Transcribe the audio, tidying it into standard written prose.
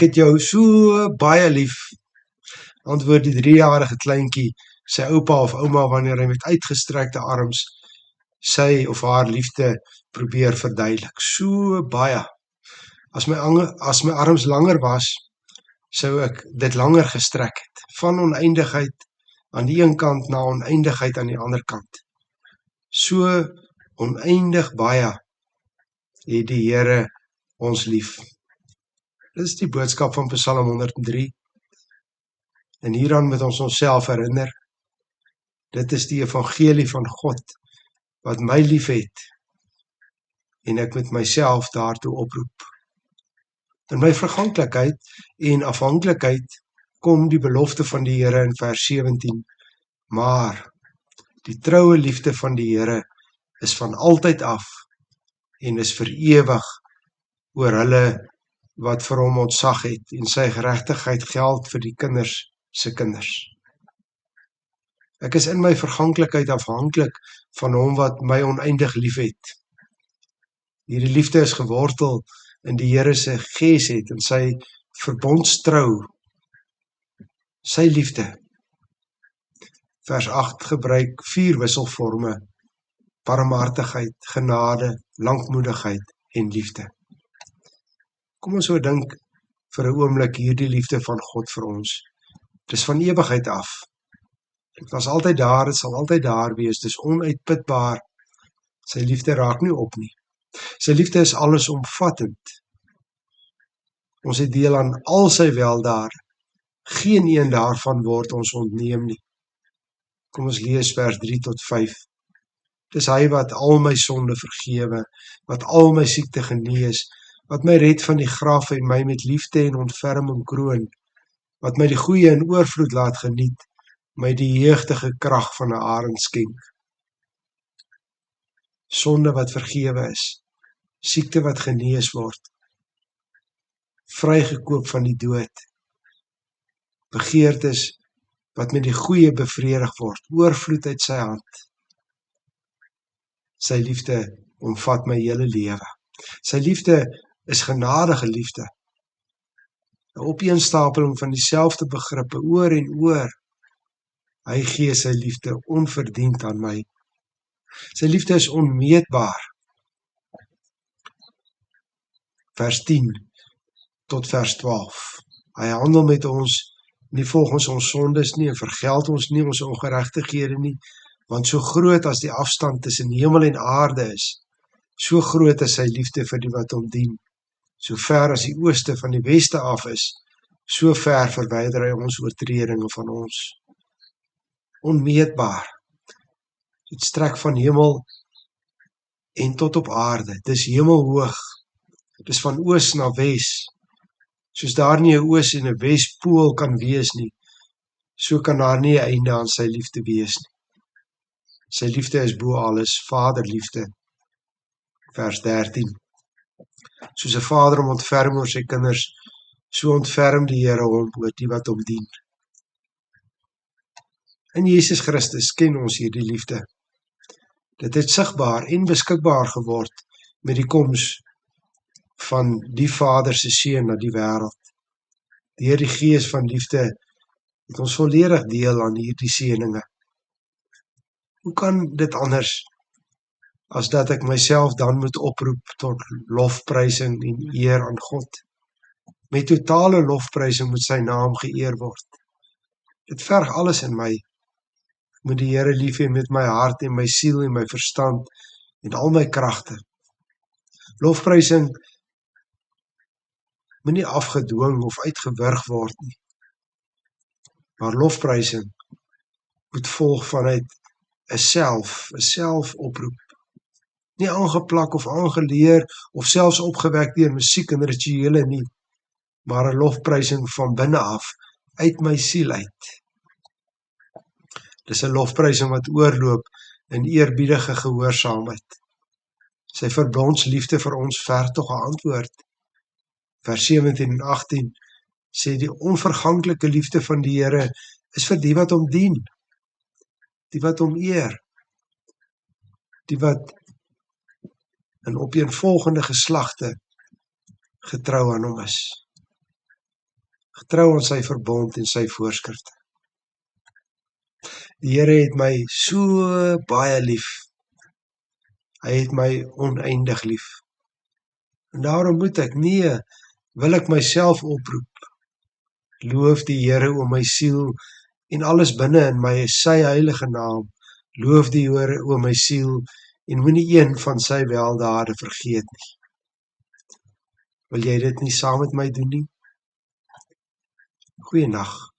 het jou so baie lief, antwoord die 3-jarige kleintjie sy oupa of ouma wanneer hy met uitgestrekte arms sy of haar liefde probeer verduidelik. So baie. As my arms langer was, sou ek dit langer gestrek het. Van oneindigheid aan die een kant na oneindigheid aan die ander kant. So oneindig baie het die Here ons lief. Dit is die boodskap van Psalm 103. En hieraan moet ons onsself herinner. Dit is die evangelie van God wat my lief het en ek moet myself daartoe oproep. In my verganklikheid en afhanklikheid kom die belofte van die Here in vers 17. Maar die troue liefde van die Here is van altyd af en is vir ewig oor hulle wat vir hom ontzag het en sy geregtigheid geld vir die kinders se kinders. Ek is in my verganklikheid afhanklik van hom wat my oneindig lief het. Hierdie liefde is gewortel in die Here se gesed en sy verbondstrou, sy liefde. Vers 8 gebruik 4 wisselforme: barmhartigheid, genade, lankmoedigheid en liefde. Kom ons oordink vir 'n oomblik hierdie liefde van God vir ons. Dit is van ewigheid af. Dit was altyd daar, dit sal altyd daar wees, dit is onuitputbaar. Sy liefde raak nie op nie. Sy liefde is allesomvattend. Ons het deel aan al sy weldaad. Geen een daarvan word ons ontneem nie. Kom ons lees vers 3 tot 5. Dis hy wat al my sonde vergewe, wat al my siekte genees, wat my red van die graf en my met liefde en ontferming kroon, wat my die goeie in oorvloed laat geniet, my die jeugdige krag van 'n arend skenk. Sonde wat vergewe is, siekte wat genees word, vrygekoop van die dood, begeertes wat met die goeie bevredig word, oorvloed uit sy hand. Sy liefde omvat my hele lewe. Sy liefde is genadige liefde. 'n Opeenstapeling van dieselfde begrippe oor en oor. Hy gee sy liefde onverdiend aan my. Sy liefde is onmeetbaar. Vers 10 tot vers 12. Hy handel met ons nie volgens ons sondes nie en vergeld ons nie ons ongeregtighede nie, want so groot as die afstand tussen hemel en aarde is, so groot is sy liefde vir die wat hom dien. So ver as die ooste van die weste af is, so ver verwyder hy ons oortredinge van ons. Onmeetbaar. Dit strek van hemel en tot op aarde. Dis hemelhoog. Dis van oos na wes. Soos daar nie 'n oos en 'n wespool kan wees nie, so kan daar nie 'n einde aan sy liefde wees nie. Sy liefde is bo alles, vaderliefde. Vers 13. Soos 'n vader hom ontferm oor sy kinders, so ontferm die Here hom oor die wat hom dien. In Jesus Christus ken ons hierdie liefde. Dit het sigbaar en beskikbaar geword met die koms van die Vader se seun na die wêreld. Deur die Gees van liefde het ons volledig deel aan hierdie seëninge. Hoe kan dit anders as dat ek myself dan moet oproep tot lofprysing en eer aan God? Met totale lofprysing moet sy naam geëer word. Dit verg alles in my. Ek moet die Here lief hê met my hart en my siel en my verstand en al my kragte. Lofprysing moet nie afgedwing of uitgewurg word nie. Maar lofprysing moet volg vanuit 'n selfoproep. Nie aangeplak of aangeleer of selfs opgewek deur musiek en rituele nie, maar 'n lofprysing van binne af, uit my siel uit. Dis 'n lofprysing wat oorloop in eerbiedige gehoorsaamheid. Sy verbondsliefde vir ons verg tog 'n antwoord. Vers 17 en 18 sê die onverganklike liefde van die Here is vir die wat hom dien, die wat hom eer, die wat in opeenvolgende geslagte getrou aan hom is. getrou aan sy verbond en sy voorskrifte. Die Here het my so baie lief. Hy het my oneindig lief. En daarom moet ek, wil ek myself oproep. Loof die Here o my siel en alles binne in my is sy heilige naam. Loof die Here o my siel en moenie een van sy weldade vergeet nie. Wil jy dit nie saam met my doen nie? Goeienaand.